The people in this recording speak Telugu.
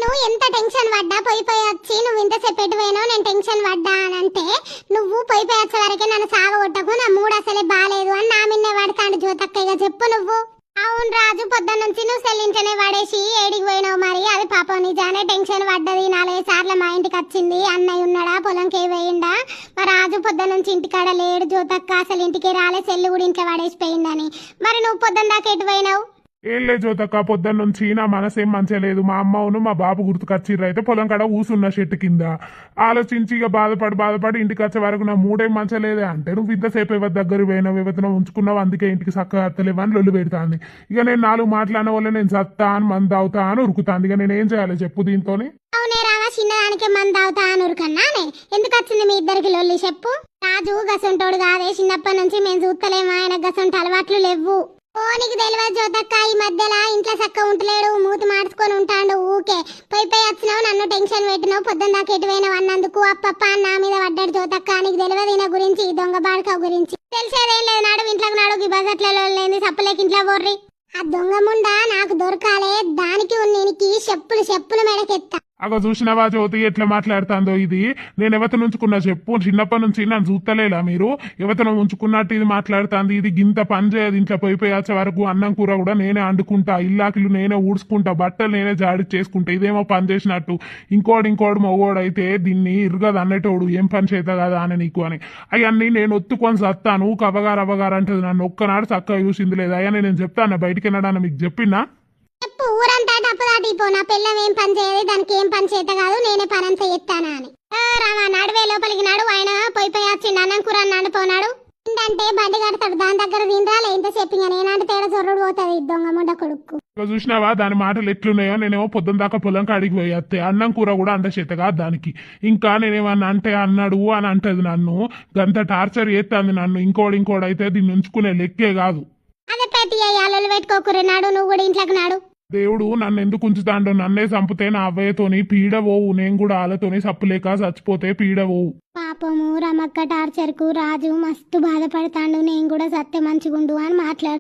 నేను ఎంత టెన్షన్ పడ్డా పోయి వచ్చి నువ్వు ఇంతసేపు పెట్టిపోయినావు నేను టెన్షన్ పడ్డా అని అంటే నువ్వు పోయి వచ్చే వరకే నన్ను సాగొట్టకు నా మూడు అసలే బాగాలేదు అని నా మిన్నే పడతాడు జ్యోతక్కయ్య చెప్పు నువ్వు. అవును రాజు పొద్దున్న నుంచి నువ్వు సెల్లించనే పడేసి ఏడికి పోయినావు మరి అది పాపం నిజానే టెన్షన్ పడ్డది 4 సార్లు మా ఇంటికి వచ్చింది అన్నయ్య ఉన్నాడా పొలంకి వేయిండా మరి రాజు పొద్దున్న నుంచి ఇంటికాడ లేడు జ్యోతక్క అసలు ఇంటికి రాలే సెల్లు కూడా ఇంట్లో పడేసిపోయిందని మరి నువ్వు పొద్దున్న దాకా ఎటు పోయినావు? ఏం లేదు జ్యోతక్క పొద్దున్న నుంచి నా మనసేం మంచిగా లేదు. మా అమ్మను మా బాబు గుర్తుకొచ్చిర్రు అయితే పొలం కాడ ఊసున్న చెట్టు కింద ఆలోచించి ఇక బాధపడి ఇంటికి వచ్చే వరకు నా మూడేం మంచిగా లేదే అంటే నువ్వు ఇంతసేపు ఎవరి దగ్గర పోయినావు ఎవరినో ఉంచుకున్నావు అందుకే ఇంటికి చక్కగా అత్తలేవు అని లొల్లు పెడతాంది. ఇక నేను 4 మాట్లాడిన వల్ల నేను సత్తా అని మంది అవుతా అని ఉరుకుతాంది. ఇక నేను ఏం చేయాలి చెప్పు దీంతో? అవునే రావా చిన్నదానికి మంది అవుతా అని ఉరుకన్నానే ఎందుకు వచ్చింది మీ ఇద్దరికి లొల్లి చెప్పు? రాజు గసంటోడు కాదే చిన్నప్పటి నుంచి మేము చూస్తలేము ఆయన గసంట అలవాట్లు లేవు. ఓ నీకు తెలియదు జ్యోతక్క ఈ మధ్యలో ఇంట్లో చక్క ఉంటలేడు మూతి మార్చుకొని ఉంటాడు ఊకే పోయి వచ్చినావు నన్ను టెన్షన్ పెట్టినావు పొద్దున్న దాకా ఎటువైనావు అన్నందుకు అప్పప్ప నా మీద పడ్డాడు జ్యోతక్క నీకు తెలియదు ఈయన గురించి దొంగ బాడక గురించి తెలిసేదేం లేదు నాడు ఇంట్లోకి నాడు ఈ బజెట్లలో లేని సప్పులేకి ఇంట్లో బొర్రి ఆ దొంగ ముండా నాకు దొరకాలే దానికి ఉన్నీనికి చెప్పులు మెడకెత్తా. అగ చూసినవా జ్యోతి ఎట్లా మాట్లాడుతుందో ఇది నేను ఎవతను ఉంచుకున్నా చెప్పు చిన్నప్పటి నుంచి నన్ను చూస్తలేలా మీరు ఎవతను ఉంచుకున్నట్టు ఇది మాట్లాడుతుంది ఇది గింత పని చేయదు ఇంట్లో పోయి వచ్చే వరకు అన్నం కూర కూడా నేనే వండుకుంటా ఇల్లాకిలు నేనే ఊడ్చుకుంటా బట్టలు నేనే జాడి చేసుకుంటా ఇదేమో పని చేసినట్టు ఇంకోడు మగోడు అయితే దీన్ని ఇరుగదు అన్నటోడు ఏం పని చేత కదా అని నీకు అని అవన్నీ నేను ఒత్తుకొని సత్తాను కవగారు అంటది నన్ను ఒక్కనాడు చక్కగా చూసింది లేదు అయ్యా నేను చెప్తాను బయటికి వెళ్ళడాన్ని మీకు చెప్పినా చెప్పు ఊరంతా డప్పు దాటిపో నా పిల్లం ఏం పని చేయదు దానికి ఏం పని చేత కాదు నేనే పనంతా ఎత్తానా అని రావా నడువే లోపలికి నాడు ఆయన పోయి వచ్చిండు అన్నం కూర నడిపోనాడు ఏంటంటే బండి కడతాడు దాని దగ్గర తినరాలే ఇంత చెప్పిగా నేనంటే తేడా చొర్రుడు పోతుంది దొంగ ముండ కొడుకు. చూసినావా దాని మాటలు ఎట్లున్నాయో నేనేమో పొద్దున్న దాకా పొలం కాడికి పోయి వస్తే అన్నం కూర కూడా అంత చేతగా దానికి ఇంకా నేనేమన్నా అంటే అన్నాడు అని అంటది నన్ను గంత టార్చర్ చేస్తుంది నన్ను ఇంకోడు అయితే దీన్ని ఉంచుకునే లెక్కే కాదు. అదే పెట్టి అయ్యాలు పెట్టుకోకురే నాడు నువ్వు కూడా ఇంట్లోకి నాడు దేవుడు నన్ను ఎందుకు ఉంచుతాండో నన్నే చంపితే నా అవ్వయ్యతోని పీడవోవు నేను కూడా వాళ్ళతోని సప్పులేక చచ్చిపోతే పీడవోవు. పాపము రమక్క టార్చర్ కు రాజు మస్తు బాధపడతాడు నేను కూడా సత్య మంచిగుండు అని మాట్లాడు